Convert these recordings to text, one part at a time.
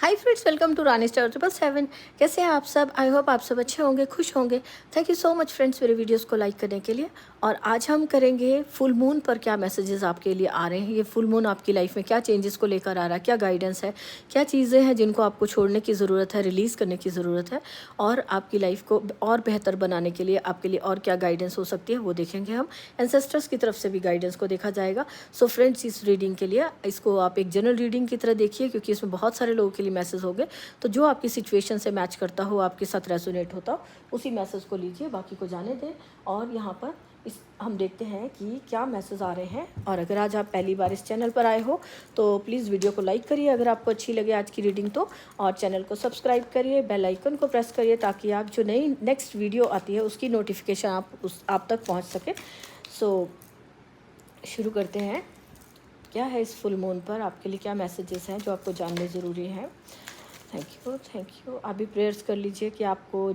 Hi friends, welcome to Rani star 777। कैसे हैं आप सब? आई होप आप सब अच्छे होंगे, खुश होंगे। Thank you so much friends मेरे वीडियोस को लाइक करने के लिए। और आज हम करेंगे फुल मून पर क्या मैसेजेस आपके लिए आ रहे हैं। ये फुल मून आपकी लाइफ में क्या चेंजेस को लेकर आ रहा है, क्या गाइडेंस है, क्या चीज़ें हैं जिनको आपको छोड़ने की ज़रूरत है, रिलीज़ करने की ज़रूरत है, और आपकी लाइफ को और बेहतर बनाने के लिए आपके लिए और क्या गाइडेंस हो सकती है वो देखेंगे हम। एंसेस्टर्स की तरफ से भी गाइडेंस को देखा जाएगा। सो फ्रेंड्स, इस रीडिंग के लिए इसको आप एक जनरल रीडिंग की तरह देखिए, क्योंकि इसमें बहुत सारे लोगों के लिए मैसेज हो गए। तो जो आपकी सिचुएशन से मैच करता हो, आपके साथ रेजोनेट होता हो, उसी मैसेज को लीजिए, बाकी को जाने दें। और यहाँ पर हम देखते हैं कि क्या मैसेज आ रहे हैं। और अगर आज आप पहली बार इस चैनल पर आए हो तो प्लीज़ वीडियो को लाइक करिए अगर आपको अच्छी लगे आज की रीडिंग तो, और चैनल को सब्सक्राइब करिए, बेल आइकन को प्रेस करिए, ताकि आप जो नई नेक्स्ट वीडियो आती है उसकी नोटिफिकेशन आप तक पहुँच सके। सो शुरू करते हैं। क्या है इस फुल मून पर आपके लिए, क्या मैसेजेस हैं जो आपको जानने ज़रूरी हैं। Thank you. आप भी प्रेयर्स कर लीजिए कि आपको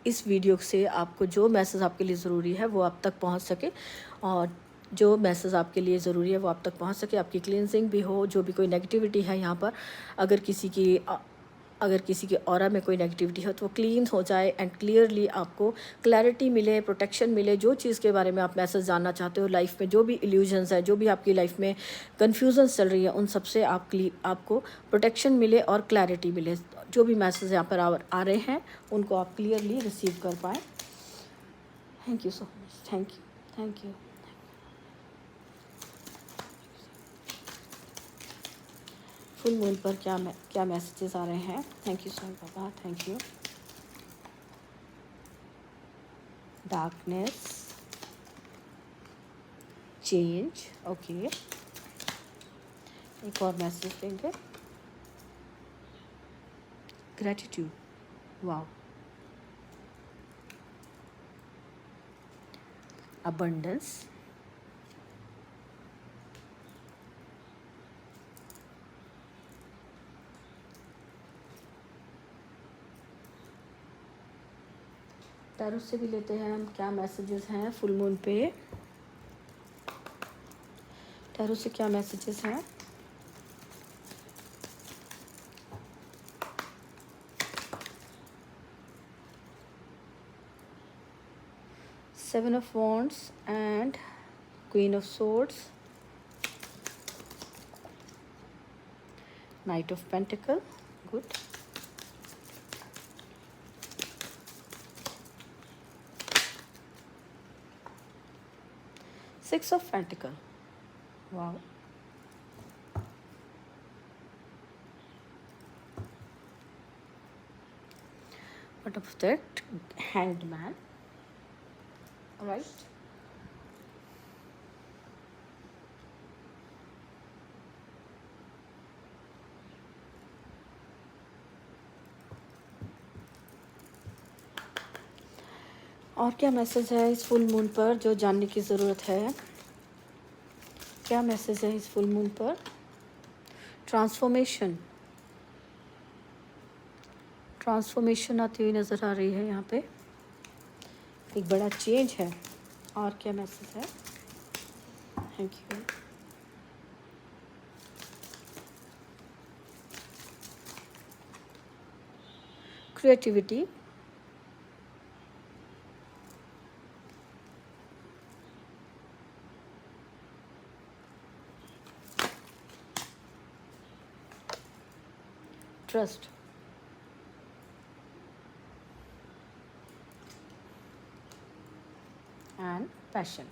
इस वीडियो से आपको जो मैसेज आपके लिए ज़रूरी है वो आप तक पहुंच सके, और जो मैसेज आपके लिए ज़रूरी है वो आप तक पहुंच सके। आपकी क्लींजिंग भी हो, जो भी कोई नेगेटिविटी है यहाँ पर, अगर किसी के ऑरा में कोई नेगेटिविटी हो तो वो क्लीन हो जाए एंड क्लियरली आपको क्लैरिटी मिले, प्रोटेक्शन मिले। जो चीज़ के बारे में आप मैसेज जानना चाहते हो लाइफ में, जो भी इल्यूजन्स है, जो भी आपकी लाइफ में कन्फ्यूजन्स चल रही है, उन सब से आपको प्रोटेक्शन मिले और क्लैरिटी मिले। जो भी मैसेज यहाँ पर आ रहे हैं उनको आप क्लियरली रिसीव कर पाएँ। Thank you so much. Thank you. Full moon पर क्या मैसेजेस आ रहे हैं। Thank you so much Baba, thank you. Darkness, change, okay. एक और मैसेज देंगे। Gratitude, wow. अबंडेंस, टैरो से भी लेते हैं हम क्या मैसेजेस हैं फुल मून पे। टैरो से क्या मैसेजेस हैं। Seven of wands and queen of swords, night of pentacle, good. Six of pentacle, wow. What of that? Hanged man, right? और क्या मैसेज है इस फुल मून पर जो जानने की ज़रूरत है। क्या मैसेज है इस फुल मून पर। ट्रांसफॉर्मेशन आती हुई नज़र आ रही है यहाँ पे, एक बड़ा चेंज है। और क्या मैसेज है। Thank you. Creativity, trust, and passion.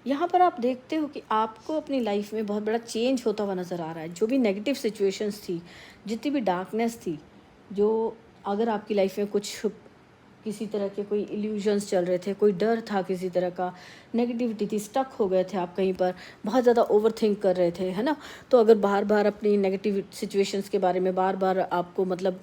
यहाँ पर आप देखते हो कि आपको अपनी लाइफ में बहुत बड़ा चेंज होता हुआ नज़र आ रहा है। जो भी नेगेटिव सिचुएशंस थी, जितनी भी डार्कनेस थी, जो अगर आपकी लाइफ में कुछ किसी तरह के कोई इल्यूजन्स चल रहे थे, कोई डर था किसी तरह का, नेगेटिविटी थी, स्टक हो गए थे आप कहीं पर, बहुत ज़्यादा ओवर थिंक कर रहे थे, है ना। तो अगर बार बार अपनी नेगेटिव सिचुएशंस के बारे में बार बार आपको मतलब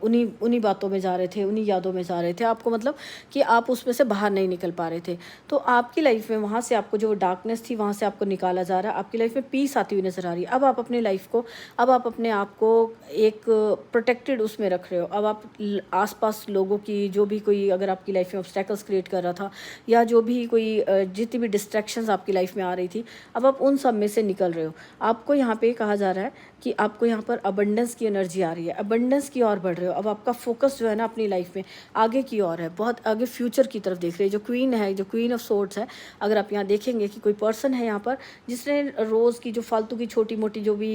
उन्हीं उन्हीं बातों में जा रहे थे, उन्हीं यादों में जा रहे थे, आपको मतलब कि आप उसमें से बाहर नहीं निकल पा रहे थे, तो आपकी लाइफ में वहाँ से आपको जो डार्कनेस थी वहाँ से आपको निकाला जा रहा है, आपकी लाइफ में पीस आती हुई नज़र आ रही है। अब आप अपनी लाइफ को, अब आप अपने आप को एक प्रोटेक्टेड उसमें रख रहे हो। अब आप आसपास लोगों की जो भी कोई अगर आपकी लाइफ में ऑब्स्टेकल्स क्रिएट कर रहा था, या जो भी कोई जितनी भी डिस्ट्रैक्शंस आपकी लाइफ में आ रही थी, अब आप उन सब में से निकल रहे हो। आपको यहाँ पे कहा जा रहा है कि आपको यहाँ पर अबंडेंस की एनर्जी आ रही है, अबंडेंस की ओर बढ़ रहे हो। अब आपका फोकस जो है ना अपनी लाइफ में आगे की ओर है, बहुत आगे फ्यूचर की तरफ देख रहे हैं। जो क्वीन है, जो क्वीन ऑफ सोर्ड्स है, अगर आप यहाँ देखेंगे कि कोई पर्सन है यहाँ पर जिसने रोज़ की जो फालतू की छोटी मोटी जो भी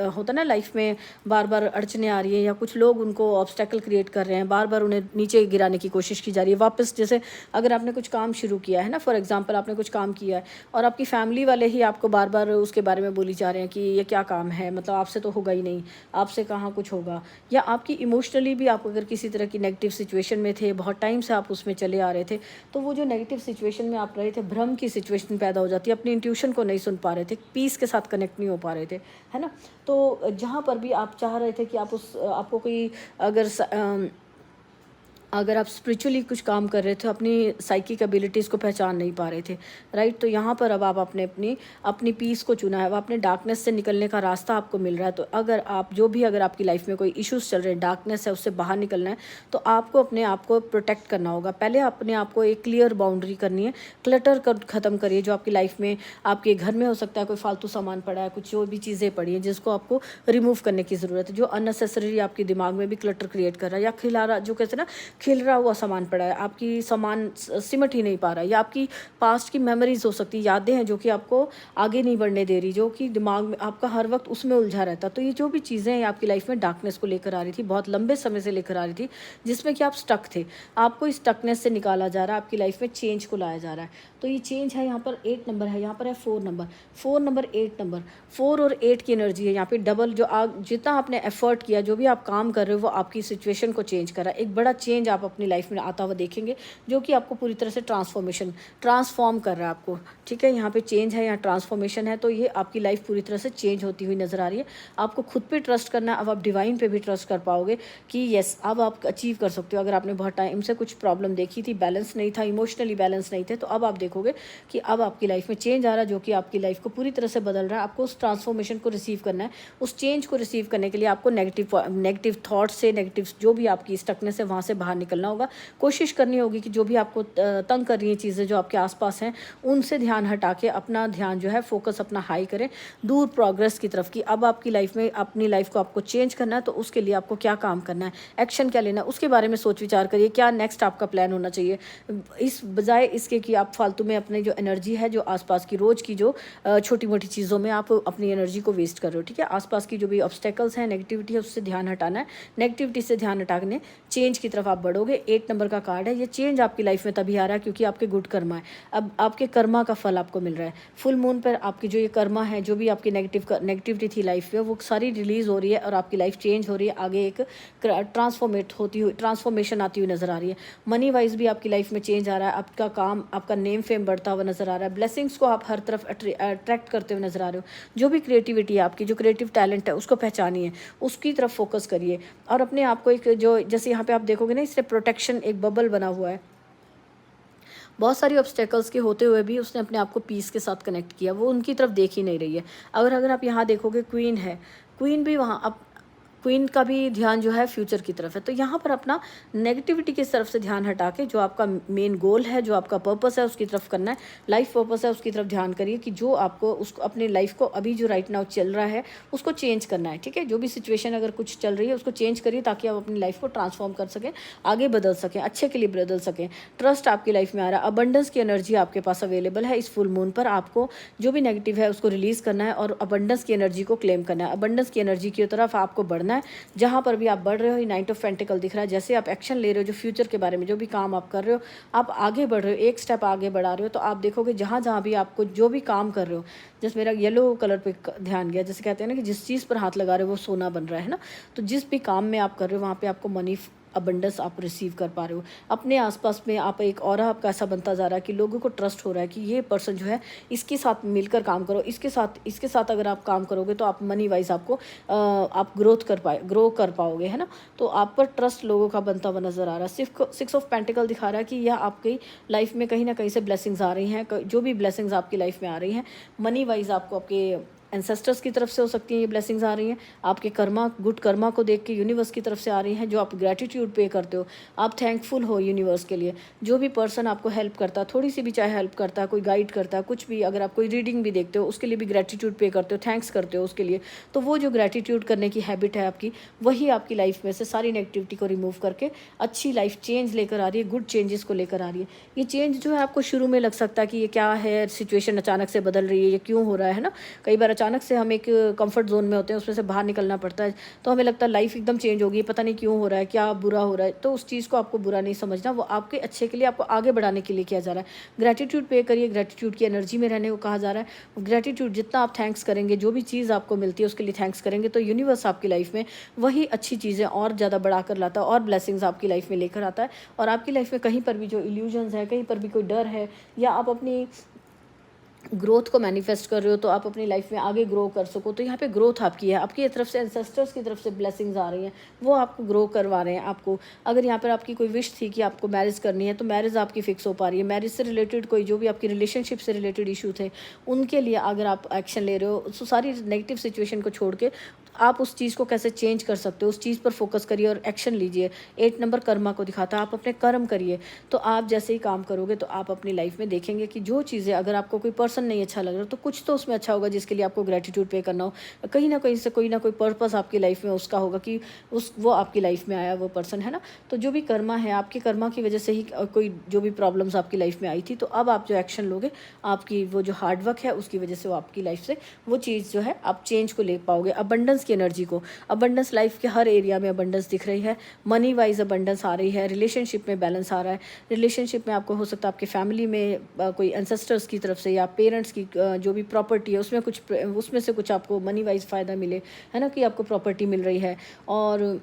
होता ना लाइफ में बार बार अड़चने आ रही है, या कुछ लोग उनको ऑब्स्टेकल क्रिएट कर रहे हैं, बार बार उन्हें नीचे गिराने की कोशिश की जा रही है वापस। जैसे अगर आपने कुछ काम शुरू किया है ना, फॉर एग्जांपल आपने कुछ काम किया है और आपकी फैमिली वाले ही आपको बार बार उसके बारे में बोली जा रहे हैं कि ये क्या काम है, मतलब आपसे तो होगा ही नहीं, आपसे कहाँ कुछ होगा। या आपकी इमोशनली भी आप अगर किसी तरह की नेगेटिव सिचुएशन में थे, बहुत टाइम से आप उसमें चले आ रहे थे, तो वो जो नेगेटिव सिचुएशन में आप रहे थे, भ्रम की सिचुएशन पैदा हो जाती है, अपनी इंट्यूशन को नहीं सुन पा रहे थे, पीस के साथ कनेक्ट नहीं हो पा रहे थे, है ना। तो जहाँ पर भी आप चाह रहे थे कि आप उस आपको कोई अगर आप स्पिरिचुअली कुछ काम कर रहे थे, अपनी साइकिक एबिलिटीज़ को पहचान नहीं पा रहे थे, राइट, तो यहाँ पर अब आप अपनी पीस को चुना है, अब अपने डार्कनेस से निकलने का रास्ता आपको मिल रहा है। तो अगर आप अगर आपकी लाइफ में कोई इश्यूज चल रहे हैं, डार्कनेस है, उससे बाहर निकलना है, तो आपको अपने आप को प्रोटेक्ट करना होगा। पहले अपने आप को एक क्लियर बाउंड्री करनी है, क्लटर कर ख़त्म करिए। जो आपकी लाइफ में आपके घर में हो सकता है कोई फालतू सामान पड़ा है, कुछ जो भी चीज़ें पड़ी हैं जिसको आपको रिमूव करने की ज़रूरत है, जो अननेसेसरी आपके दिमाग में भी क्लटर क्रिएट कर रहा है, या खिलारा जो कहते हैं ना खिल रहा हुआ सामान पड़ा है, आपकी सामान सिमट ही नहीं पा रहा है, या आपकी पास्ट की मेमोरीज हो सकती है, यादें हैं जो कि आपको आगे नहीं बढ़ने दे रही, जो कि दिमाग में आपका हर वक्त उसमें उलझा रहता। तो ये जो भी चीज़ें हैं आपकी लाइफ में डार्कनेस को लेकर आ रही थी, बहुत लंबे समय से लेकर आ रही थी, जिसमें कि आप स्टक थे, आपको इस स्टकनेस से निकाला जा रहा है, आपकी लाइफ में चेंज को लाया जा रहा है। तो ये चेंज है, यहाँ पर 8 नंबर है, यहाँ पर है 4 नंबर, 4 नंबर 8 नंबर, 4 और 8 की एनर्जी है यहाँ पे डबल। जो जितना आपने एफर्ट किया, जो भी आप काम कर रहे हो, वो आपकी सिचुएशन को चेंज कर रहा है। एक बड़ा चेंज आप अपनी लाइफ में आता हुआ देखेंगे, जो कि आपको पूरी तरह से ट्रांसफॉर्म कर रहा है आपको, ठीक है। यहाँ पे चेंज है, यहाँ ट्रांसफॉर्मेशन है, तो ये आपकी लाइफ पूरी तरह से चेंज होती हुई नजर आ रही है। आपको खुद पे ट्रस्ट करना है, अब आप डिवाइन पे भी ट्रस्ट कर पाओगे कि यस, अब आप अचीव कर सकते हो। अगर आपने बहुत टाइम से कुछ प्रॉब्लम देखी थी, बैलेंस नहीं था, इमोशनली बैलेंस नहीं थे, तो अब आप देखोगे कि अब आपकी लाइफ में चेंज आ रहा है, जो कि आपकी लाइफ को पूरी तरह से बदल रहा है। आपको उस ट्रांसफॉर्मेशन को रिसीव करना है। उस चेंज को रिसीव करने के लिए आपको नेगेटिव थॉट्स से, नेगेटिव जो भी आपकी स्टकनेस है वहाँ से बाहर निकलना होगा। कोशिश करनी होगी कि जो भी आपको तंग कर रही हैं चीज़ें जो आपके आसपास हैं, उनसे ध्यान हटा के अपना ध्यान जो है फोकस अपना हाई करें, दूर प्रोग्रेस की तरफ की। अब आपकी लाइफ में अपनी लाइफ को आपको चेंज करना है, तो उसके लिए आपको क्या काम करना है, एक्शन क्या लेना है, उसके बारे में सोच विचार करिए। क्या नेक्स्ट आपका प्लान होना चाहिए, इस बजाय इसके कि आप फालतू में अपनी जो एनर्जी है, जो आसपास की रोज़ की जो छोटी मोटी चीज़ों में आप अपनी एनर्जी को वेस्ट कर रहे हो, ठीक है। आसपास की जो भी ऑब्स्टेकल्स हैं, नेगेटिविटी है, उससे ध्यान हटाना है। नेगेटिविटी से ध्यान हटाने चेंज की तरफ आप बढ़ोगे। 8 नंबर का कार्ड है। ये चेंज आपकी लाइफ में तभी आ रहा है क्योंकि आपके गुड कर्मा है। अब आपके कर्मा का फल आपको मिल रहा है। फुल मून पर आपकी जो ये कर्मा है, जो भी आपकी नेगेटिविटी थी लाइफ में, वो सारी रिलीज़ हो रही है और आपकी लाइफ चेंज हो रही है। आगे एक ट्रांसफॉर्मेशन आती हुई नज़र आ रही है। मनी वाइज भी आपकी लाइफ में चेंज आ रहा है। आपका काम, आपका नेम फेम बढ़ता हुआ नज़र आ रहा है। ब्लेसिंग्स को आप हर तरफ अट्रैक्ट करते हुए नज़र आ रहे हो। जो भी क्रिएटिविटी है आपकी, जो क्रिएटिव टैलेंट है, उसको पहचानिए, उसकी तरफ फोकस करिए। और अपने आप को एक जो, जैसे यहाँ पे आप देखोगे ना, इससे प्रोटेक्शन एक बबल बना हुआ है। बहुत सारी ऑब्स्टेकल्स के होते हुए भी उसने अपने आप को पीस के साथ कनेक्ट किया, वो उनकी तरफ देख ही नहीं रही है। अगर आप यहाँ देखोगे, क्वीन है, क्वीन भी वहाँ अब क्वीन का भी ध्यान जो है फ्यूचर की तरफ है। तो यहाँ पर अपना नेगेटिविटी की तरफ से ध्यान हटा के जो आपका मेन गोल है, जो आपका पर्पस है, उसकी तरफ करना है। लाइफ पर्पस है, उसकी तरफ ध्यान करिए कि जो आपको उसको अपनी लाइफ को अभी जो राइट नाउ चल रहा है उसको चेंज करना है, ठीक है। जो भी सिचुएशन अगर कुछ चल रही है उसको चेंज करिए, ताकि आप अपनी लाइफ को ट्रांसफॉर्म कर सकें, आगे बदल सकें, अच्छे के लिए बदल सकें। ट्रस्ट आपकी लाइफ में आ रहा है। अबंडेंस की एनर्जी आपके पास अवेलेबल है। इस फुल मून पर आपको जो भी नेगेटिव है उसको रिलीज करना है और अबंडेंस की एनर्जी को क्लेम करना है। अबंडेंस की एनर्जी की तरफ आपको बढ़ना है। जहाँ पर भी आप बढ़ रहे हो, नाइट ऑफ पेंटिकल दिख रहा है। जैसे आप एक्शन ले रहे हो, जो फ्यूचर के बारे में जो भी काम आप कर रहे हो, आप आगे बढ़ रहे हो, एक स्टेप आगे बढ़ा रहे हो, तो आप देखोगे जहाँ जहाँ भी आपको जो भी काम कर रहे हो, जैसे मेरा येलो कलर पे ध्यान गया, जैसे कहते हैं ना कि जिस चीज़ पर हाथ लगा रहे हो वो सोना बन रहा है ना। तो जिस भी काम में आप कर रहे हो वहाँ पे आपको मनी अबंडेंस आप रिसीव कर पा रहे हो। अपने आसपास में आप एक ऑरा आपका ऐसा बनता जा रहा है कि लोगों को ट्रस्ट हो रहा है कि ये पर्सन जो है इसके साथ मिलकर काम करो, इसके साथ अगर आप काम करोगे तो आप मनी वाइज आपको आप ग्रो कर पाओगे, है ना। तो आप पर ट्रस्ट लोगों का बनता हुआ नजर आ रहा है। सिक्स ऑफ पेंटिकल दिखा रहा है कि यह आपकी लाइफ में कहीं ना कहीं से ब्लेसिंग्स आ रही हैं। जो भी ब्लेसिंग्स आपकी लाइफ में आ रही हैं मनी वाइज, आपको आपके एंसेस्टर्स की तरफ से हो सकती हैं ये ब्लेसिंग्स आ रही हैं, आपके कर्मा, गुड कर्मा को देख के यूनिवर्स की तरफ से आ रही हैं, जो आप ग्रेटिट्यूड पे करते हो, आप थैंकफुल हो यूनिवर्स के लिए। जो भी पर्सन आपको हेल्प करता है, थोड़ी सी भी चाहे हेल्प करता है, कोई गाइड करता है, कुछ भी, अगर आप कोई रीडिंग भी देखते हो उसके लिए भी ग्रेटिट्यूड पे करते हो, थैंक्स करते हो उसके लिए। तो वो जो ग्रेटिट्यूड करने की हैबिट है आपकी, वही आपकी लाइफ में से सारी नेगेटिविटी को रिमूव करके अच्छी लाइफ चेंज लेकर आ रही है, गुड चेंजेस को लेकर आ रही है। ये चेंज जो है आपको शुरू में लग सकता है कि ये क्या है, सिचुएशन अचानक से बदल रही है, ये क्यों हो रहा है ना। कई बार अचानक से हम एक कंफर्ट जोन में होते हैं, उसमें से बाहर निकलना पड़ता है, तो हमें लगता है लाइफ एकदम चेंज हो गई, पता नहीं क्यों हो रहा है, क्या बुरा हो रहा है। तो उस चीज़ को आपको बुरा नहीं समझना, वो आपके अच्छे के लिए, आपको आगे बढ़ाने के लिए किया जा रहा है। ग्रेटिट्यूड पे करिए, ग्रेटिट्यूड की एनर्जी में रहने को कहा जा रहा है। ग्रेटिट्यूड जितना आप थैंक्स करेंगे, जो भी चीज़ आपको मिलती है उसके लिए थैंक्स करेंगे, तो यूनिवर्स आपकी लाइफ में वही अच्छी चीज़ें और ज़्यादा बढ़ा कर लाता है और ब्लेसिंग्स आपकी लाइफ में लेकर आता है। और आपकी लाइफ में कहीं पर भी जो इल्यूजन्स है, कहीं पर भी कोई डर है, या आप अपनी ग्रोथ को मैनिफेस्ट कर रहे हो तो आप अपनी लाइफ में आगे ग्रो कर सको, तो यहाँ पे ग्रोथ आपकी है, आपकी तरफ से एंसेस्टर्स की तरफ से ब्लेसिंग्स आ रही हैं, वो आपको ग्रो करवा रहे हैं। आपको अगर यहाँ पर आपकी कोई विश थी कि आपको मैरिज करनी है, तो मैरिज आपकी फिक्स हो पा रही है। मैरिज से रिलेटेड कोई जो भी आपकी रिलेशनशिप से रिलेटेड इशू थे, उनके लिए अगर आप एक्शन ले रहे हो, तो सारी नेगेटिव सिचुएशन को छोड़ के आप उस चीज़ को कैसे चेंज कर सकते हो, उस चीज़ पर फोकस करिए और एक्शन लीजिए। 8 नंबर कर्मा को दिखाता है, आप अपने कर्म करिए। तो आप जैसे ही काम करोगे तो आप अपनी लाइफ में देखेंगे कि जो चीज़ें, अगर आपको कोई पर्सन नहीं अच्छा लग रहा तो कुछ तो उसमें अच्छा होगा जिसके लिए आपको ग्रेटिट्यूड पे करना हो। कहीं ना कहीं से कोई ना कोई पर्पस आपकी लाइफ में उसका होगा कि वो आपकी लाइफ में आया वो पर्सन, है ना। तो जो भी कर्मा है, आपके कर्मा की वजह से ही कोई जो भी प्रॉब्लम्स आपकी लाइफ में आई थी, तो अब आप जो एक्शन लोगे, आपकी वो जो हार्डवर्क है उसकी वजह से वो आपकी लाइफ से वो चीज़ जो है आप चेंज को ले पाओगे। अबंडेंस की एनर्जी को, अबंडेंस लाइफ के हर एरिया में अबंडेंस दिख रही है। मनी वाइज अबंडेंस आ रही है, रिलेशनशिप में बैलेंस आ रहा है। रिलेशनशिप में आपको हो सकता है आपके फैमिली में कोई एंसेस्टर्स की तरफ से या पेरेंट्स की जो भी प्रॉपर्टी है उसमें से कुछ आपको मनी वाइज फ़ायदा मिले, है ना, कि आपको प्रॉपर्टी मिल रही है। और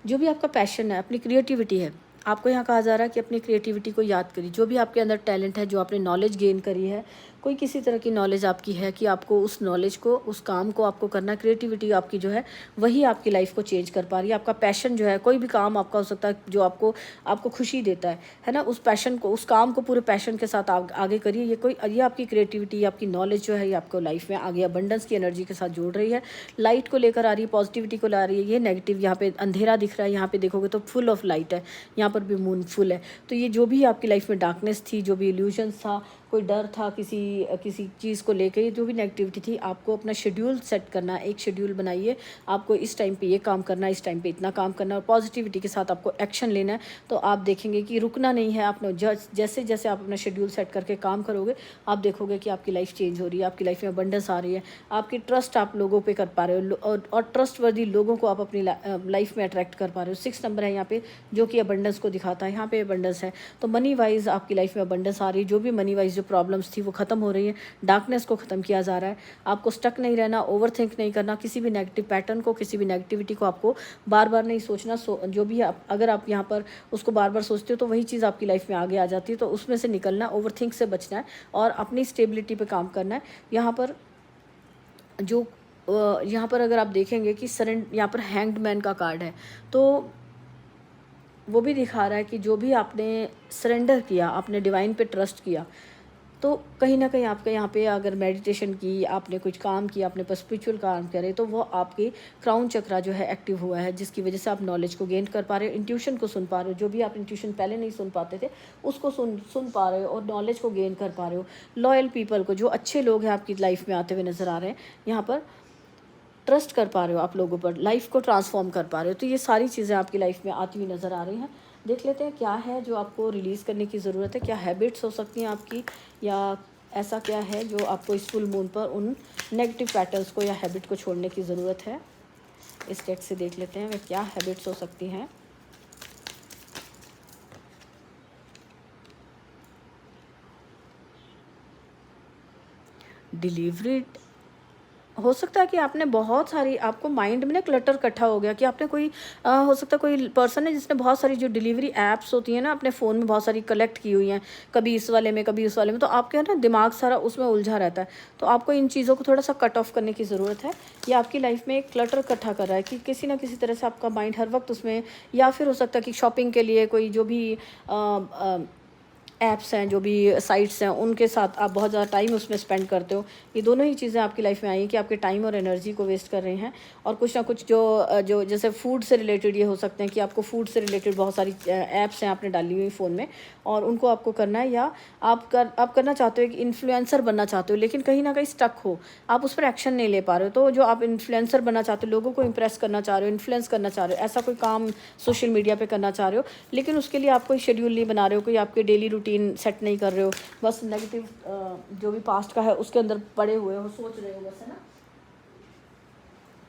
जो भी आपका पैशन है, अपनी क्रिएटिविटी है, आपको यहाँ कहा जा रहा है कि अपनी क्रिएटिविटी को याद करिए। जो भी आपके अंदर टैलेंट है, जो आपने नॉलेज गेन करी है, कोई किसी तरह की नॉलेज आपकी है कि आपको उस नॉलेज को, उस काम को आपको करना, क्रिएटिविटी आपकी जो है वही आपकी लाइफ को चेंज कर पा रही है। आपका पैशन जो है, कोई भी काम आपका हो सकता है जो आपको आपको खुशी देता है ना, उस पैशन को, उस काम को पूरे पैशन के साथ आगे करिए। ये आपकी क्रिएटिविटी, आपकी नॉलेज जो है, ये आपको लाइफ में आगे अबंडेंस की एनर्जी के साथ जोड़ रही है, लाइट को लेकर आ रही है, पॉजिटिविटी को ला रही है। ये नेगेटिव, यहाँ पे अंधेरा दिख रहा है, यहाँ पे देखोगे तो फुल ऑफ लाइट है, यहाँ पर भी मून फुल है। तो ये जो भी आपकी लाइफ में डार्कनेस थी, जो भी इल्यूजन्स था, कोई डर था किसी चीज़ को लेकर, जो भी नेगेटिविटी थी, आपको अपना शेड्यूल सेट करना है। एक शेड्यूल बनाइए, आपको इस टाइम पे ये काम करना है, इस टाइम पे इतना काम करना है, और पॉजिटिविटी के साथ आपको एक्शन लेना है। तो आप देखेंगे कि रुकना नहीं है। आप जैसे जैसे आप अपना शेड्यूल सेट करके काम करोगे, आप देखोगे कि आपकी लाइफ चेंज हो रही है, आपकी लाइफ में अबंडेंस आ रही है, आपकी ट्रस्ट आप लोगों पे कर पा रहे हो, और ट्रस्ट वर्दी लोगों को आप अपनी लाइफ में अट्रैक्ट कर पा रहे हो। 6 नंबर है यहाँ पे, जो कि अबंडेंस को दिखाता है। यहाँ पे अबंडेंस है, तो मनी वाइज आपकी लाइफ में अबंडेंस आ रही है। जो भी मनी वाइज जो प्रॉब्लम्स थी वो खत्म हो रही है, डार्कनेस को ख़त्म किया जा रहा है। आपको स्टक नहीं रहना, ओवरथिंक नहीं करना, किसी भी नेगेटिव पैटर्न को, किसी भी नेगेटिविटी को आपको बार बार नहीं सोचना। जो भी अगर आप यहाँ पर उसको बार बार सोचते हो तो वही चीज़ आपकी लाइफ में आगे आ जाती है। तो उसमें से निकलना, ओवरथिंक से बचना है और अपनी स्टेबिलिटी पे काम करना है। यहाँ पर जो यहाँ पर अगर आप देखेंगे कि यहाँ पर हैंग्ड मैन का कार्ड है, तो वो भी दिखा रहा है कि जो भी आपने सरेंडर किया, आपने डिवाइन पे ट्रस्ट किया, तो कहीं ना कहीं आपके यहाँ पे अगर मेडिटेशन की, आपने कुछ काम किया, अपने पर स्पिरिचुअल काम करे, तो वो आपके क्राउन चक्रा जो है एक्टिव हुआ है, जिसकी वजह से आप नॉलेज को गेन कर पा रहे हो, इंट्यूशन को सुन पा रहे हो। जो भी आप इंट्यूशन पहले नहीं सुन पाते थे, उसको सुन पा रहे हो और नॉलेज को गेन कर पा रहे हो। लॉयल पीपल को, जो अच्छे लोग हैं आपकी लाइफ में आते हुए नज़र आ रहे हैं, यहाँ पर ट्रस्ट कर पा रहे हो आप लोगों पर, लाइफ को ट्रांसफॉर्म कर पा रहे हो। तो ये सारी चीज़ें आपकी लाइफ में आती हुई नज़र आ रही हैं। देख लेते हैं क्या है जो आपको रिलीज़ करने की ज़रूरत है, क्या हैबिट्स हो सकती हैं आपकी, या ऐसा क्या है जो आपको इस फुल मून पर उन नेगेटिव पैटर्न्स को या हैबिट को छोड़ने की ज़रूरत है। इस डेक से देख लेते हैं वे क्या हैबिट्स हो सकती हैं। डिलीवरी हो सकता है कि आपने बहुत सारी, आपको माइंड में ना क्लटर इकट्ठा हो गया कि आपने कोई हो सकता है कोई पर्सन है जिसने बहुत सारी जो डिलीवरी ऐप्स होती हैं ना अपने फ़ोन में बहुत सारी कलेक्ट की हुई हैं, कभी इस वाले में कभी उस वाले में, तो आपके ना दिमाग सारा उसमें उलझा रहता है। तो आपको इन चीज़ों को थोड़ा सा कट ऑफ करने की ज़रूरत है। ये आपकी लाइफ में एक क्लटर इकट्ठा कर रहा है कि किसी ना किसी तरह से आपका माइंड हर वक्त उसमें, या फिर हो सकता है कि शॉपिंग के लिए कोई जो भी ऐप्स हैं, जो भी साइट्स हैं, उनके साथ आप बहुत ज़्यादा टाइम उसमें स्पेंड करते हो। ये दोनों ही चीज़ें आपकी लाइफ में आई हैं कि आपके टाइम और एनर्जी को वेस्ट कर रहे हैं। और कुछ ना कुछ जो जैसे फूड से रिलेटेड ये हो सकते हैं कि आपको फूड से रिलेटेड बहुत सारी ऐप्स हैं आपने डाली हुई फ़ोन में, और उनको आपको करना है, या आप करना चाहते हो, एक इन्फ्लुएंसर बनना चाहते हो, लेकिन कहीं ना कहीं स्टक हो, आप उस पर एक्शन नहीं ले पा रहे हो। तो जो आप इन्फ्लुएंसर बनना चाहते हो, लोगों को इंप्रेस करना चाह रहे हो, इन्फ्लुएंस करना चाह रहे हो, ऐसा कोई काम सोशल मीडिया पे करना चाह रहे हो, लेकिन उसके लिए आप कोई शेड्यूल नहीं बना रहे हो, कोई आपके डेली रूटीन सेट नहीं कर रहे हो, बस नेगेटिव जो भी पास्ट का है उसके अंदर पड़े हुए हो, सोच रहे हो बस, है ना।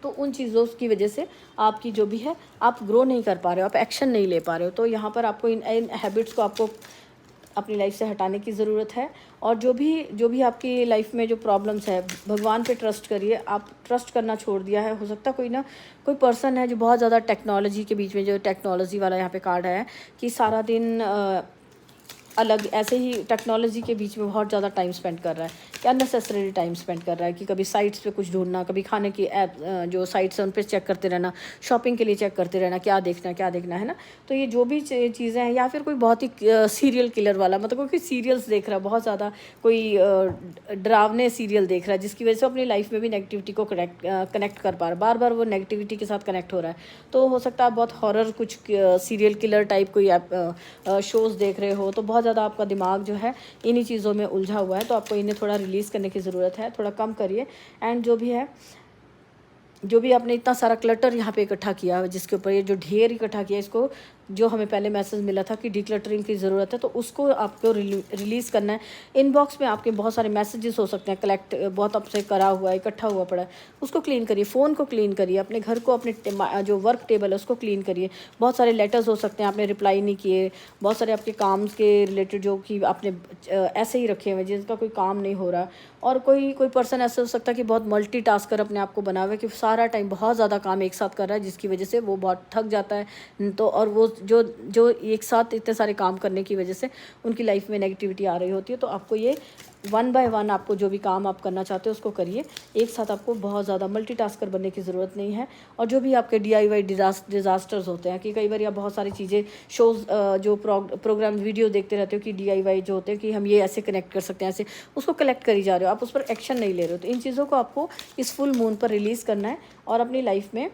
तो उन चीज़ों की वजह से आपकी जो भी है, आप ग्रो नहीं कर पा रहे हो, आप एक्शन नहीं ले पा रहे हो। तो यहाँ पर आपको इन हैबिट्स को आपको अपनी लाइफ से हटाने की ज़रूरत है। और जो भी आपकी लाइफ में जो प्रॉब्लम्स है, भगवान पे ट्रस्ट करिए। आप ट्रस्ट करना छोड़ दिया है, हो सकता है कोई पर्सन है जो बहुत ज़्यादा टेक्नोलॉजी के बीच में, जो टेक्नोलॉजी वाला यहाँ पे कार्ड है कि सारा दिन अलग ऐसे ही टेक्नोलॉजी के बीच में बहुत ज़्यादा टाइम स्पेंड कर रहा है, कि अननेसेसरी टाइम स्पेंड कर रहा है, कि कभी साइट्स पे कुछ ढूंढना, कभी खाने की ऐप जो साइट्स हैं उन पे चेक करते रहना, शॉपिंग के लिए चेक करते रहना, क्या देखना है ना। तो ये जो भी चीज़ें हैं, या फिर कोई बहुत ही सीरियल किलर वाला, मतलब कोई सीरियल्स देख रहा है बहुत ज़्यादा, कोई डरावने सीरियल देख रहा है, जिसकी वजह से अपनी लाइफ में भी नेगेटिविटी को कनेक्ट कर पा रहा है, बार बार वो नेगेटिविटी के साथ कनेक्ट हो रहा है। तो हो सकता है बहुत हॉरर कुछ सीरियल किलर टाइप कोई आप शोज़ देख रहे हो, तो बहुत ज़्यादा आपका दिमाग जो है इन्हीं चीज़ों में उलझा हुआ है। तो आपको इन्हें थोड़ा रिलीज़ करने की ज़रूरत है, थोड़ा कम करिए। एंड जो भी आपने इतना सारा क्लटर यहाँ पे इकट्ठा किया, जिसके ऊपर ये जो ढेर इकट्ठा किया, इसको जो हमें पहले मैसेज मिला था कि डिक्लटरिंग की ज़रूरत है, तो उसको आपको रिलीज़ करना है। इनबॉक्स में आपके बहुत सारे मैसेजेस हो सकते हैं कलेक्ट, बहुत आपसे करा हुआ है, इकट्ठा हुआ पड़ा है, उसको क्लीन करिए। फ़ोन को क्लीन करिए, अपने घर को, अपने जो वर्क टेबल है उसको क्लीन करिए। बहुत सारे लेटर्स हो सकते हैं आपने रिप्लाई नहीं किए, बहुत सारे आपके काम के रिलेटेड जो कि आपने ऐसे ही रखे हुए जिनका कोई काम नहीं हो रहा। और कोई पर्सन ऐसा हो सकता है कि बहुत मल्टीटास्कर अपने आप को बना हुआ है, कि सारा टाइम बहुत ज़्यादा काम एक साथ कर रहा है, जिसकी वजह से वो बहुत थक जाता है। तो और वो जो एक साथ इतने सारे काम करने की वजह से उनकी लाइफ में नेगेटिविटी आ रही होती है। तो आपको ये 1 बाय 1 आपको जो भी काम आप करना चाहते हो उसको करिए, एक साथ। आपको बहुत ज़्यादा मल्टीटास्कर बनने की ज़रूरत नहीं है। और जो भी आपके DIY डिज़ास्टर्स होते हैं, कि कई बार आप बहुत सारी चीज़ें शोज़ जो प्रोग्राम वीडियो देखते रहते हो कि DIY जो होते हैं कि हम ये ऐसे कनेक्ट कर सकते हैं, ऐसे उसको कलेक्ट करी जा रहे हो, आप उस पर एक्शन नहीं ले रहे हो। तो इन चीज़ों को आपको इस फुल मून पर रिलीज़ करना है, और अपनी लाइफ में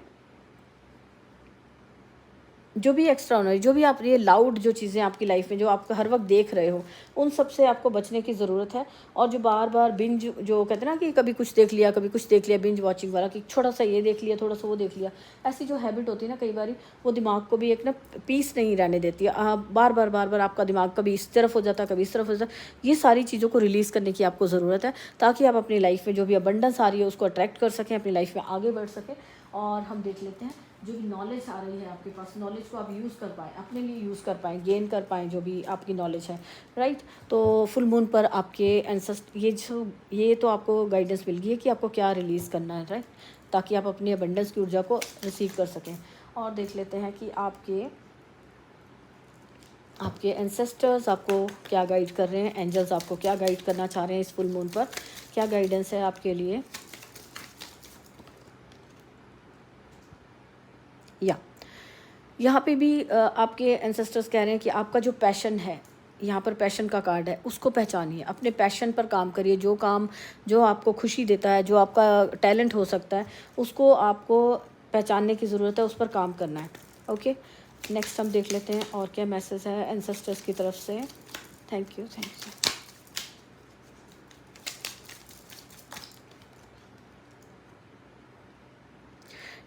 जो भी एक्स्ट्रा ऑर्डिनरी, जो भी आप ये लाउड जो चीज़ें आपकी लाइफ में जो आप हर वक्त देख रहे हो, उन सब से आपको बचने की ज़रूरत है। और जो बार बार बिंज, जो कहते हैं ना कि कभी कुछ देख लिया कभी कुछ देख लिया, बिंज वॉचिंग वाला, कि छोटा सा ये देख लिया थोड़ा सा वो देख लिया, ऐसी जो हैबिट होती है ना, कई बार वो दिमाग को भी एक ना पीस नहीं रहने देती है। बार बार आपका दिमाग कभी इस तरफ हो जाता है, कभी इस तरफ हो जाता है। ये सारी चीज़ों को रिलीज़ करने की आपको ज़रूरत है, ताकि आप अपनी लाइफ में जो भी अबंडेंस आ रही है उसको अट्रैक्ट कर सकें, अपनी लाइफ में आगे बढ़ सकें। और हम देख लेते हैं जो भी नॉलेज आ रही है आपके पास, नॉलेज को आप यूज़ कर पाएँ, अपने लिए यूज़ कर पाएँ, गेन कर पाएँ जो भी आपकी नॉलेज है, राइट। तो फुल मून पर आपके ये तो आपको गाइडेंस मिल गई है कि आपको क्या रिलीज़ करना है, राइट, ताकि आप अपनी अबंडेंस की ऊर्जा को रिसीव कर सकें। और देख लेते हैं कि आपके एंसेस्टर्स आपको क्या गाइड कर रहे हैं, एंजल्स आपको क्या गाइड करना चाह रहे हैं इस फुल मून पर, क्या गाइडेंस है आपके लिए। यहाँ पे भी आपके एंसेस्टर्स कह रहे हैं कि आपका जो पैशन है, यहाँ पर पैशन का कार्ड है, उसको पहचानिए, अपने पैशन पर काम करिए। जो काम जो आपको खुशी देता है, जो आपका टैलेंट हो सकता है, उसको आपको पहचानने की ज़रूरत है, उस पर काम करना है। ओके, नेक्स्ट हम देख लेते हैं और क्या मैसेज है एंसेस्टर्स की तरफ से। Thank you.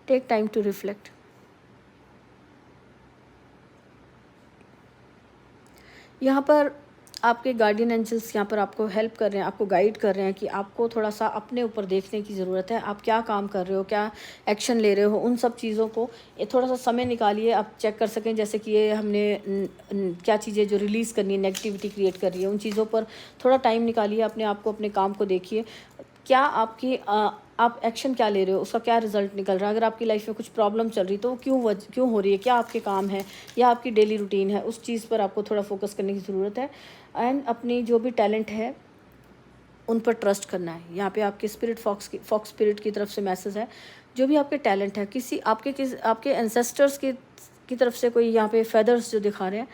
Take time to reflect. यहाँ पर आपके गार्डियन एंजल्स यहाँ पर आपको हेल्प कर रहे हैं, आपको गाइड कर रहे हैं कि आपको थोड़ा सा अपने ऊपर देखने की ज़रूरत है। आप क्या काम कर रहे हो, क्या एक्शन ले रहे हो, उन सब चीज़ों को ये थोड़ा सा समय निकालिए, आप चेक कर सकें। जैसे कि ये हमने क्या चीज़ें जो रिलीज़ करनी है, नेगेटिविटी क्रिएट कर रही है, उन चीज़ों पर थोड़ा टाइम निकालिए, अपने आप को, अपने काम को देखिए। क्या आपकी आप एक्शन क्या ले रहे हो, उसका क्या रिजल्ट निकल रहा है। अगर आपकी लाइफ में कुछ प्रॉब्लम चल रही तो वो क्यों हो रही है, क्या आपके काम है या आपकी डेली रूटीन है, उस चीज़ पर आपको थोड़ा फोकस करने की ज़रूरत है। एंड अपनी जो भी टैलेंट है उन पर ट्रस्ट करना है। यहाँ पे आपके फॉक्स स्पिरिट की तरफ से मैसेज है, जो भी आपके टैलेंट है, आपके एंसेस्टर्स की तरफ से कोई यहाँ पे फेदर्स जो दिखा रहे हैं,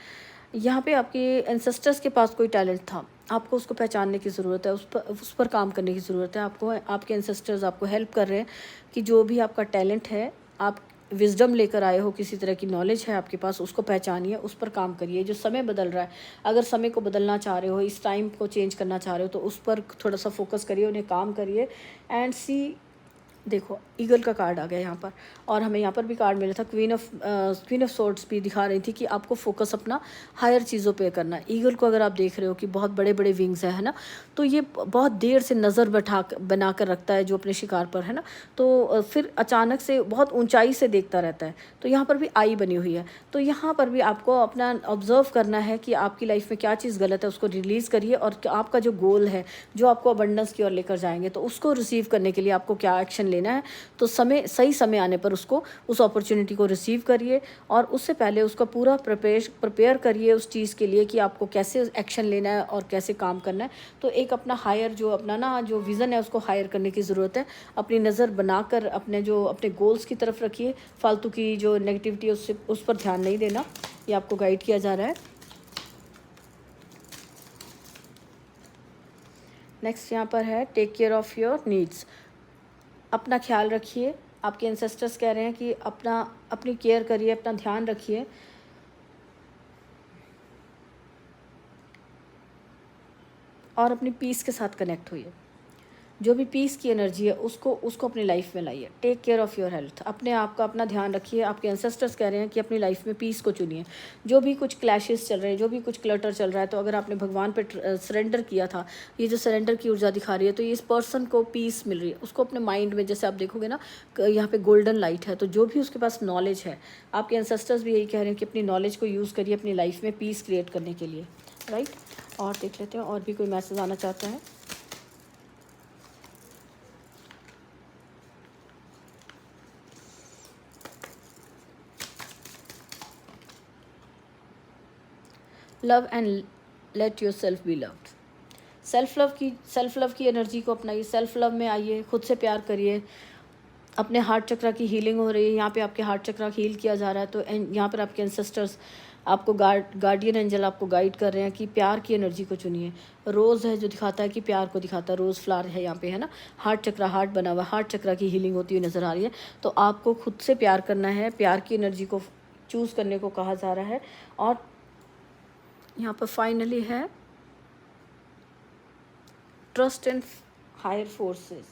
यहाँ पे आपके एंसेस्टर्स के पास कोई टैलेंट था, आपको उसको पहचानने की ज़रूरत है, उस पर काम करने की ज़रूरत है। आपको आपके एंसेस्टर्स आपको हेल्प कर रहे हैं कि जो भी आपका टैलेंट है, आप विजडम लेकर आए हो, किसी तरह की नॉलेज है आपके पास, उसको पहचानिए, उस पर काम करिए। जो समय बदल रहा है, अगर समय को बदलना चाह रहे हो, इस टाइम को चेंज करना चाह रहे हो, तो उस पर थोड़ा सा फोकस करिए, उन्हें काम करिए। एंड सी, देखो ईगल का कार्ड आ गया यहाँ पर, और हमें यहाँ पर भी कार्ड मिला था क्वीन ऑफ सोर्ड्स भी दिखा रही थी कि आपको फोकस अपना हायर चीज़ों पे करना है। ईगल को अगर आप देख रहे हो कि बहुत बड़े बड़े विंग्स है ना, तो ये बहुत देर से नज़र बना कर रखता है जो अपने शिकार पर, है ना। तो फिर अचानक से बहुत ऊंचाई से देखता रहता है। तो यहाँ पर भी आई बनी हुई है, तो यहाँ पर भी आपको अपना ऑब्जर्व करना है कि आपकी लाइफ में क्या चीज़ गलत है, उसको रिलीज़ करिए। और आपका जो गोल है, जो आपको अबंडेंस की ओर लेकर जाएंगे, तो उसको रिसीव करने के लिए आपको क्या एक्शन लेना है। तो सही समय आने पर उस अपॉर्चुनिटी को रिसीव करिए, और उससे पहले उसका पूरा प्रिपेयर करिए उस चीज़ के लिए कि आपको कैसे एक्शन लेना है और कैसे काम करना है। तो एक अपना हायर जो विज़न है, उसको हायर करने की ज़रूरत है। अपनी नज़र बनाकर अपने गोल्स की तरफ रखिए, फालतू की जो नेगेटिविटी है उस पर ध्यान नहीं देना। ये आपको गाइड किया जा रहा है। नेक्स्ट यहाँ पर है take care of your needs, अपना ख्याल रखिए। आपके एंसेस्टर्स कह रहे हैं कि अपनी केयर करिए, अपना ध्यान रखिए, और अपनी पीस के साथ कनेक्ट होइए। जो भी पीस की एनर्जी है उसको अपनी लाइफ में लाइए। Take care of your health, अपने आप का अपना ध्यान रखिए। आपके एंसेस्टर्स कह रहे हैं कि अपनी लाइफ में पीस को चुनिए। जो भी कुछ क्लैशेस चल रहे हैं, जो भी कुछ क्लटर चल रहा है, तो अगर आपने भगवान पे सरेंडर किया था, ये जो सरेंडर की ऊर्जा दिखा रही है, तो ये इस पर्सन को पीस मिल रही है। उसको अपने माइंड में, जैसे आप देखोगे ना, यहाँ पे गोल्डन लाइट है, तो जो भी उसके पास नॉलेज है, आपके एंसेस्टर्स भी यही कह रहे हैं कि अपनी नॉलेज को यूज़ करिए अपनी लाइफ में पीस क्रिएट करने के लिए, राइट। और देख लेते हैं और भी कोई मैसेज आना चाहता है। Love and let your self be loved. Self love की एनर्जी को अपनाइए, सेल्फ लव में आइए, खुद से प्यार करिए। अपने हार्ट चक्रा की हीलिंग हो रही है, यहाँ पे आपके हार्ट चक्रा हील किया जा रहा है। तो यहाँ पर आपके एंसेस्टर्स आपको गार्डियन एंजल आपको गाइड कर रहे हैं कि प्यार की एनर्जी को चुनिए। रोज़ है जो दिखाता है कि प्यार को दिखाता है, रोज़ फ्लावर है यहाँ पे, है ना। हार्ट बना हुआ, हार्ट चक्रा की हीलिंग होती हुई नज़र आ रही है। तो आपको खुद से प्यार करना है, प्यार की एनर्जी को चूज़ करने को कहा जा रहा है। और यहाँ पर फाइनली है ट्रस्ट इन हायर फोर्सेस,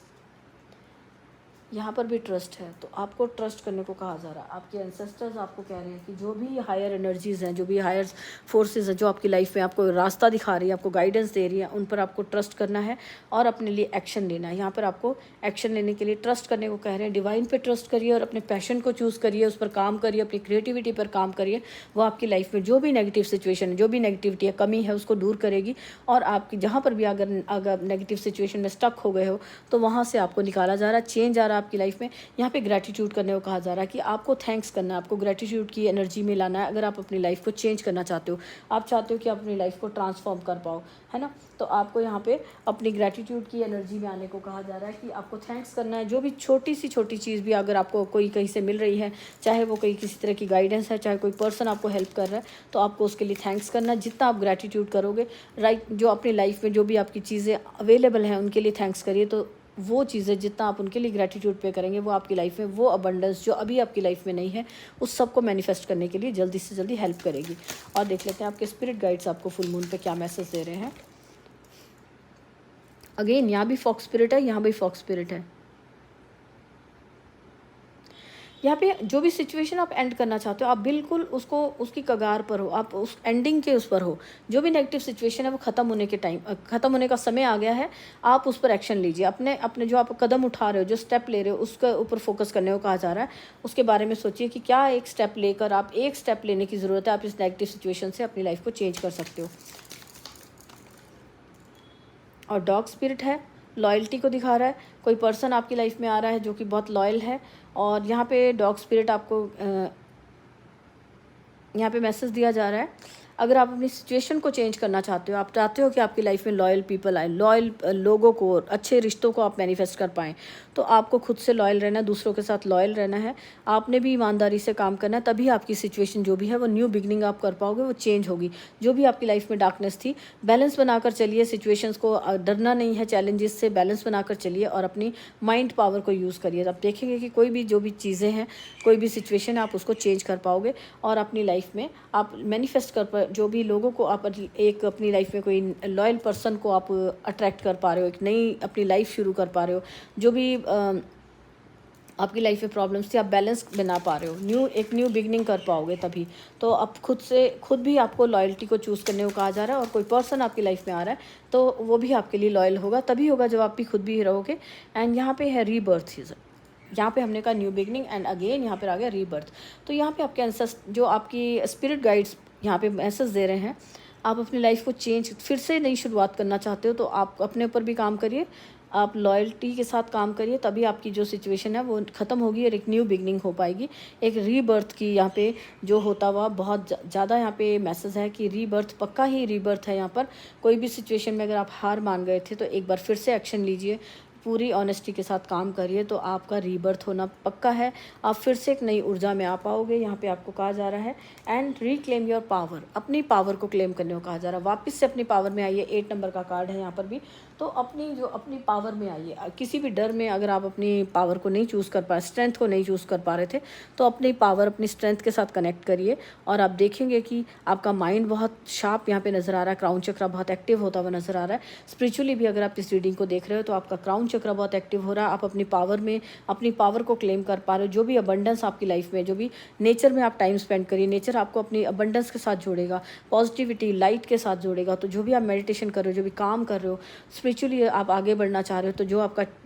यहाँ पर भी ट्रस्ट है, तो आपको ट्रस्ट करने को कहा जा रहा है। आपके एंसेस्टर्स आपको कह रहे हैं कि जो भी हायर एनर्जीज़ हैं, जो भी हायर फोर्सेस हैं, जो आपकी लाइफ में आपको रास्ता दिखा रही है, आपको गाइडेंस दे रही है, उन पर आपको ट्रस्ट करना है और अपने लिए एक्शन लेना है। यहाँ पर आपको एक्शन लेने के लिए ट्रस्ट करने को कह रहे हैं। डिवाइन पर ट्रस्ट करिए और अपने पैशन को चूज़ करिए, उस पर काम करिए, अपनी क्रिएटिविटी पर काम करिए। वो आपकी लाइफ में जो भी नेगेटिव सिचुएशन है, जो भी नेगेटिविटी है, कमी है, उसको दूर करेगी। और आपकी जहाँ पर भी अगर नेगेटिव सिचुएशन में स्टक हो गए हो, तो वहाँ से आपको निकाला जा रहा है, चेंज आ रहा है आपकी लाइफ में। यहाँ पे ग्रैटिट्यूड करने को कहा जा रहा है कि आपको थैंक्स करना है, आपको ग्रैटिट्यूड की एनर्जी में लाना है। अगर आप अपनी लाइफ को चेंज करना चाहते हो, आप चाहते हो कि आप अपनी लाइफ को ट्रांसफॉर्म कर पाओ, है ना, तो आपको यहाँ पे अपनी ग्रैटिट्यूड की एनर्जी में आने को कहा जा रहा है कि आपको थैंक्स करना है। जो भी छोटी चीज़ भी अगर आपको कोई कहीं से मिल रही है, चाहे वो कोई किसी तरह की गाइडेंस है, चाहे कोई पर्सन आपको हेल्प कर रहा है, तो आपको उसके लिए थैंक्स करना है। जितना आप ग्रैटिट्यूड करोगे, राइट, जो अपनी लाइफ में जो भी आपकी चीज़ें अवेलेबल हैं उनके लिए थैंक्स करिए। तो वो चीज़ें जितना आप उनके लिए ग्रैटिट्यूड पे करेंगे, वो आपकी लाइफ में वो अबंडेंस जो अभी आपकी लाइफ में नहीं है, उस सब को मैनिफेस्ट करने के लिए जल्दी से जल्दी हेल्प करेगी। और देख लेते हैं आपके स्पिरिट गाइड्स आपको फुल मून पे क्या मैसेज दे रहे हैं। अगेन यहाँ भी फॉक्स स्पिरिट है, यहाँ भी फॉक्स स्पिरिट है। यहाँ पे जो भी सिचुएशन आप एंड करना चाहते हो, आप बिल्कुल उसकी कगार पर हो, आप उस एंडिंग के उस पर हो। जो भी नेगेटिव सिचुएशन है वो ख़त्म होने का समय आ गया है। आप उस पर एक्शन लीजिए। अपने जो आप कदम उठा रहे हो, जो स्टेप ले रहे हो, उसके ऊपर फोकस करने को कहा जा रहा है। उसके बारे में सोचिए कि क्या एक स्टेप लेकर आप एक स्टेप लेने की ज़रूरत है। आप इस नेगेटिव सिचुएशन से अपनी लाइफ को चेंज कर सकते हो। और डॉग स्पिरिट है, लॉयल्टी को दिखा रहा है। कोई पर्सन आपकी लाइफ में आ रहा है जो कि बहुत लॉयल है। और यहाँ पे डॉग स्पिरिट आपको यहाँ पे मैसेज दिया जा रहा है, अगर आप अपनी सिचुएशन को चेंज करना चाहते हो, आप चाहते हो कि आपकी लाइफ में लॉयल पीपल आए, लॉयल लोगों को, अच्छे रिश्तों को आप मैनिफेस्ट कर पाएँ, तो आपको खुद से लॉयल रहना है, दूसरों के साथ लॉयल रहना है, आपने भी ईमानदारी से काम करना है, तभी आपकी सिचुएशन जो भी है वो न्यू बिगनिंग आप कर पाओगे, वो चेंज होगी। जो भी आपकी लाइफ में डार्कनेस थी, बैलेंस बनाकर चलिए, सिचुएशंस को डरना नहीं है, चैलेंजेस से बैलेंस बनाकर चलिए और अपनी माइंड पावर को यूज़ करिए। आप देखेंगे कि कोई भी जो भी चीज़ें हैं, कोई भी सिचुएशन है, आप उसको चेंज कर पाओगे और अपनी लाइफ में आप मैनिफेस्ट कर जो भी लोगों को आप एक अपनी लाइफ में कोई लॉयल पर्सन को आप अट्रैक्ट कर पा रहे हो, एक नई अपनी लाइफ शुरू कर पा रहे हो, जो भी आपकी लाइफ में प्रॉब्लम्स थी आप बैलेंस बना पा रहे हो, एक न्यू बिगनिंग कर पाओगे तभी। तो अब खुद भी आपको लॉयल्टी को चूज़ करने को कहा जा रहा है और कोई पर्सन आपकी लाइफ में आ रहा है तो वो भी आपके लिए लॉयल होगा, तभी होगा जब आप भी खुद भी रहोगे। एंड यहाँ पे है रीबर्थ, यहाँ पे हमने कहा न्यू बिगनिंग एंड अगेन यहाँ पर आ गया रीबर्थ। तो यहाँ पे आपके एंसेस्टर जो आपकी स्पिरिट गाइड्स यहाँ पे मैसेज दे रहे हैं, आप अपनी लाइफ को चेंज फिर से नई शुरुआत करना चाहते हो तो आप अपने ऊपर भी काम करिए, आप लॉयल्टी के साथ काम करिए, तभी आपकी जो सिचुएशन है वो ख़त्म होगी और एक न्यू बिगनिंग हो पाएगी। एक रीबर्थ की यहाँ पे जो होता हुआ बहुत ज़्यादा यहाँ पे मैसेज है कि रीबर्थ, पक्का ही रीबर्थ है। यहाँ पर कोई भी सिचुएशन में अगर आप हार मान गए थे तो एक बार फिर से एक्शन लीजिए, पूरी ऑनेस्टी के साथ काम करिए, तो आपका रीबर्थ होना पक्का है, आप फिर से एक नई ऊर्जा में आ पाओगे। यहाँ पे आपको कहा जा रहा है एंड रिक्लेम योर पावर, अपनी पावर को क्लेम करने को कहा जा रहा है, वापस से अपनी पावर में आइए। 8 नंबर का कार्ड है यहाँ पर भी, तो अपनी पावर में आइए। किसी भी डर में अगर आप अपनी पावर को नहीं चूज़ कर पा, स्ट्रेंथ को नहीं चूज़ कर पा रहे थे, तो अपनी पावर, अपनी स्ट्रेंथ के साथ कनेक्ट करिए और आप देखेंगे कि आपका माइंड बहुत शार्प यहाँ पे नज़र आ रहा है, क्राउन चक्रा बहुत एक्टिव होता हुआ नज़र आ रहा है। स्पिरिचुअली भी अगर आप इस रीडिंग को देख रहे हो तो आपका क्राउन चक्रा बहुत एक्टिव हो रहा है, आप अपनी पावर में अपनी पावर को क्लेम कर पा रहे हो। जो भी अबंडेंस आपकी लाइफ में, जो भी नेचर में आप टाइम स्पेंड करिए, नेचर आपको अपनी अबंडेंस के साथ जोड़ेगा, पॉजिटिविटी, लाइट के साथ जोड़ेगा। तो जो भी आप मेडिटेशन कर रहे हो, जो भी काम कर रहे हो, स्पिरिचुअली आप आगे बढ़ना चाह रहे हो, तो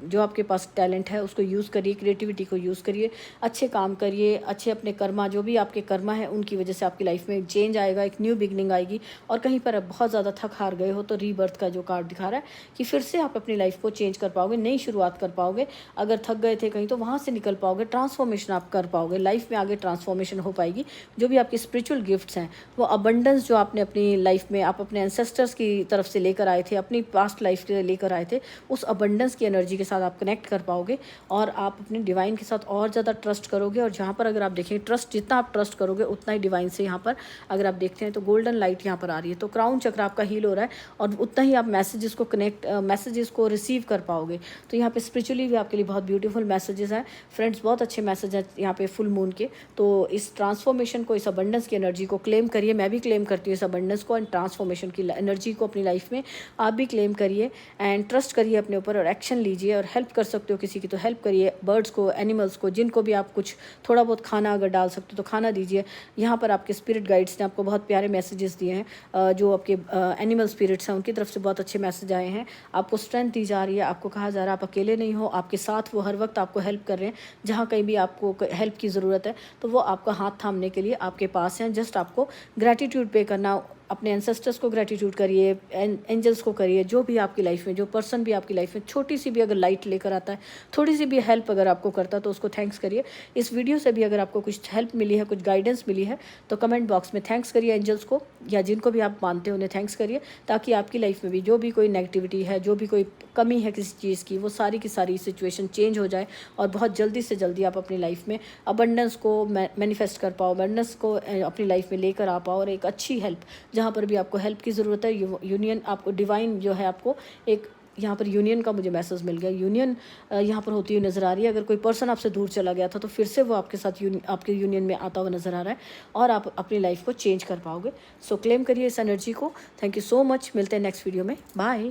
जो आपके पास टैलेंट है उसको यूज़ करिए, क्रिएटिविटी को यूज़ करिए, अच्छे काम करिए, अच्छे अपने कर्मा, जो भी आपके कर्मा है उनकी वजह से आपकी लाइफ में चेंज आएगा, एक न्यू बिगनिंग आएगी। और कहीं पर आप बहुत ज़्यादा थक हार गए हो तो रीबर्थ का जो कार्ड दिखा रहा है कि फिर से आप अपनी लाइफ को चेंज कर पाओगे, नई शुरुआत कर पाओगे। अगर थक गए थे कहीं तो वहाँ से निकल पाओगे, ट्रांसफॉर्मेशन आप कर पाओगे, लाइफ में आगे ट्रांसफॉर्मेशन हो पाएगी। जो भी आपके स्पिरिचुअल गिफ्ट्स हैं, वो अबंडेंस जो आपने अपनी लाइफ में आप अपने एंसेस्टर्स की तरफ से लेकर आए थे, अपनी पास्ट लाइफ के लेकर आए थे, उस अबंडेंस की एनर्जी के साथ आप कनेक्ट कर पाओगे और आप अपने डिवाइन के साथ और ज़्यादा ट्रस्ट करोगे। और जहाँ पर अगर आप देखें ट्रस्ट, जितना आप ट्रस्ट करोगे उतना ही डिवाइन से यहाँ पर अगर आप देखते हैं तो गोल्डन लाइट यहाँ पर आ रही है, तो क्राउन चक्र आपका हील हो रहा है और उतना ही आप मैसेजेस को रिसीव कर पाओगे। तो यहाँ पे स्पिरिचुअली भी आपके लिए बहुत ब्यूटीफुल मैसेजेस हैं फ्रेंड्स, बहुत अच्छे मैसेज हैं यहाँ पे फुल मून के। तो इस ट्रांसफॉर्मेशन को, इस अबंडेंस की एनर्जी को क्लेम करिए। मैं भी क्लेम करती हूँ इस अबंडेंस को एंड ट्रांसफॉर्मेशन की एनर्जी को अपनी लाइफ में आप भी क्लेम करिए एंड ट्रस्ट करिए अपने ऊपर और एक्शन लीजिए। और हेल्प कर सकते हो किसी की तो हेल्प करिए, बर्ड्स को, एनिमल्स को, जिनको भी आप कुछ थोड़ा बहुत खाना अगर डाल सकते हो तो खाना दीजिए। यहाँ पर आपके स्पिरिट गाइड्स ने आपको बहुत प्यारे मैसेजेस दिए हैं, जो आपके एनिमल स्पिरिट्स हैं उनकी तरफ से बहुत अच्छे मैसेज आए हैं। आपको स्ट्रेंथ दी जा रही है, आपको कहा जा रहा है आप अकेले नहीं हो, आपके साथ वो हर वक्त आपको हेल्प कर रहे हैं। जहाँ कहीं भी आपको हेल्प की ज़रूरत है तो वो आपका हाथ थामने के लिए आपके पास हैं। जस्ट आपको ग्रैटिट्यूड पे करना, अपने एंसेस्टर्स को ग्रैटिट्यूड करिए, एंजल्स को करिए, जो भी आपकी लाइफ में, जो पर्सन भी आपकी लाइफ में छोटी सी भी अगर लाइट लेकर आता है, थोड़ी सी भी हेल्प अगर आपको करता है तो उसको थैंक्स करिए। इस वीडियो से भी अगर आपको कुछ हेल्प मिली है, कुछ गाइडेंस मिली है तो कमेंट बॉक्स में थैंक्स करिए एंजल्स को, या जिनको भी आप मानते हो उन्हें थैंक्स करिए, ताकि आपकी लाइफ में भी जो भी कोई नेगेटिविटी है, जो भी कोई कमी है किसी चीज़ की, वो सारी की सारी सिचुएशन चेंज हो जाए और बहुत जल्दी से जल्दी आप अपनी लाइफ में अबंडेंस को मैनिफेस्ट कर पाओ, अबंडेंस को अपनी लाइफ में लेकर आ पाओ और एक अच्छी हेल्प, जहाँ पर भी आपको हेल्प की ज़रूरत है, यूनियन आपको डिवाइन जो है, आपको एक यहाँ पर यूनियन का मुझे मैसेज मिल गया, यूनियन यहाँ पर होती हुई नज़र आ रही है। अगर कोई पर्सन आपसे दूर चला गया था तो फिर से वो आपके साथ आपके यूनियन में आता हुआ नज़र आ रहा है और आप अपनी लाइफ को चेंज कर पाओगे। सो क्लेम करिए इस एनर्जी को। थैंक यू सो मच, मिलते हैं नेक्स्ट वीडियो में, बाय।